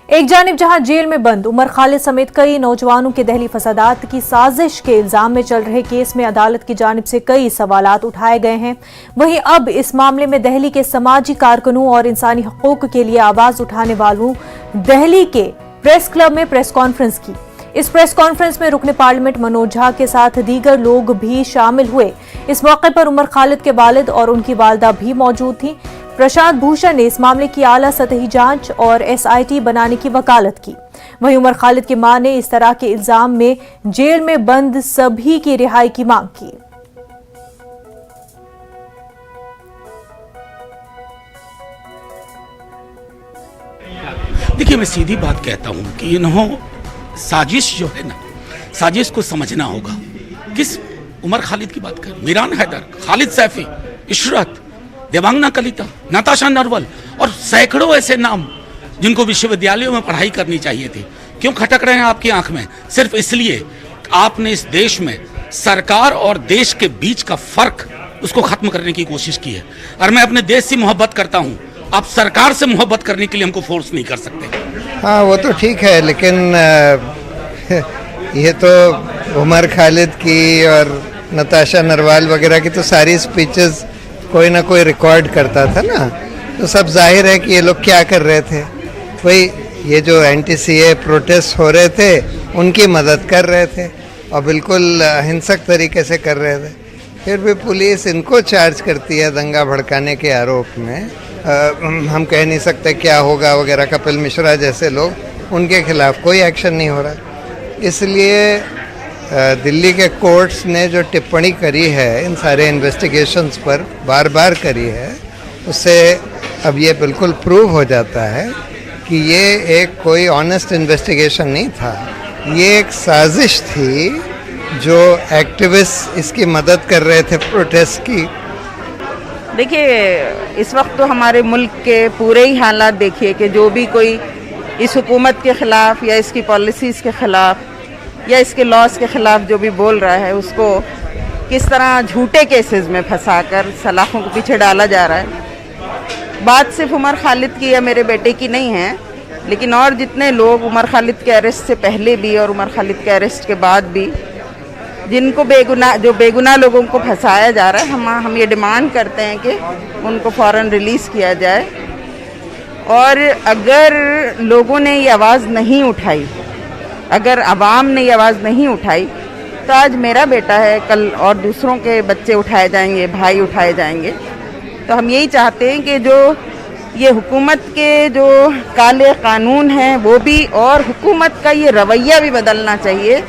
एक जानिब जहां जेल में बंद उमर खालिद समेत कई नौजवानों के दहली फसादात की साजिश के इल्जाम में चल रहे केस में अदालत की जानिब से कई सवालात उठाए गए हैं, वहीं अब इस मामले में दहली के समाजी कारकुनों और इंसानी हकूक के लिए आवाज उठाने वालों दहली के प्रेस क्लब में प्रेस कॉन्फ्रेंस की। इस प्रेस कॉन्फ्रेंस में रुकने पार्लियामेंट मनोज झा के साथ दीगर लोग भी शामिल हुए। इस मौके पर उमर खालिद के वालिद और उनकी वालदा भी मौजूद थी। प्रशांत भूषण ने इस मामले की आला सतही जांच और SIT बनाने की वकालत की। वहीं उमर खालिद की मां ने इस तरह के इल्जाम में जेल में बंद सभी की रिहाई की मांग की। देखिए, मैं सीधी बात कहता हूं कि इन्हों साजिश जो है ना, साजिश को समझना होगा। किस उमर खालिद की बात कर, मीरान हैदर, खालिद सैफी, इशरत, देवांगना कलिता, नताशा नरवल और सैकड़ों ऐसे नाम जिनको विश्वविद्यालयों में पढ़ाई करनी चाहिए थी, क्यों खटक रहे हैं आपकी आंख में? सिर्फ इसलिए आपने इस देश में सरकार और देश के बीच का फर्क उसको खत्म करने की कोशिश की है। और मैं अपने देश से मोहब्बत करता हूं, आप सरकार से मोहब्बत करने के लिए हमको फोर्स नहीं कर सकते। हाँ, वो तो ठीक है, लेकिन ये तो उमर खालिद की और नताशा नरवाल वगैरह की तो सारी स्पीचेस कोई ना कोई रिकॉर्ड करता था ना, तो सब जाहिर है कि ये लोग क्या कर रहे थे। वही ये जो NTCA प्रोटेस्ट हो रहे थे उनकी मदद कर रहे थे और बिल्कुल अहिंसक तरीके से कर रहे थे। फिर भी पुलिस इनको चार्ज करती है दंगा भड़काने के आरोप में। हम कह नहीं सकते क्या होगा वगैरह। कपिल मिश्रा जैसे लोग, उनके खिलाफ कोई एक्शन नहीं हो रहा। इसलिए दिल्ली के कोर्ट्स ने जो टिप्पणी करी है इन सारे इन्वेस्टिगेशंस पर, बार बार करी है, उससे अब ये बिल्कुल प्रूव हो जाता है कि ये एक कोई ऑनेस्ट इन्वेस्टिगेशन नहीं था, ये एक साजिश थी जो एक्टिविस्ट इसकी मदद कर रहे थे प्रोटेस्ट की। देखिए, इस वक्त तो हमारे मुल्क के पूरे ही हालात देखिए कि जो भी कोई इस हुकूमत के ख़िलाफ़ या इसकी पॉलिसीज़ के ख़िलाफ़ या इसके लॉस के ख़िलाफ़ जो भी बोल रहा है, उसको किस तरह झूठे केसेस में फंसाकर सलाखों के पीछे डाला जा रहा है। बात सिर्फ उमर खालिद की या मेरे बेटे की नहीं है, लेकिन और जितने लोग उमर खालिद के अरेस्ट से पहले भी और उमर खालिद के अरेस्ट के बाद भी जिनको बेगुनाह लोगों को फंसाया जा रहा है, हम ये डिमांड करते हैं कि उनको फ़ौरन रिलीज़ किया जाए। और अगर लोगों ने ये आवाज़ नहीं उठाई, अगर आवाम ने ये आवाज़ नहीं उठाई, तो आज मेरा बेटा है, कल और दूसरों के बच्चे उठाए जाएंगे, भाई उठाए जाएंगे। तो हम यही चाहते हैं कि जो ये हुकूमत के जो काले कानून हैं वो भी, और हुकूमत का ये रवैया भी बदलना चाहिए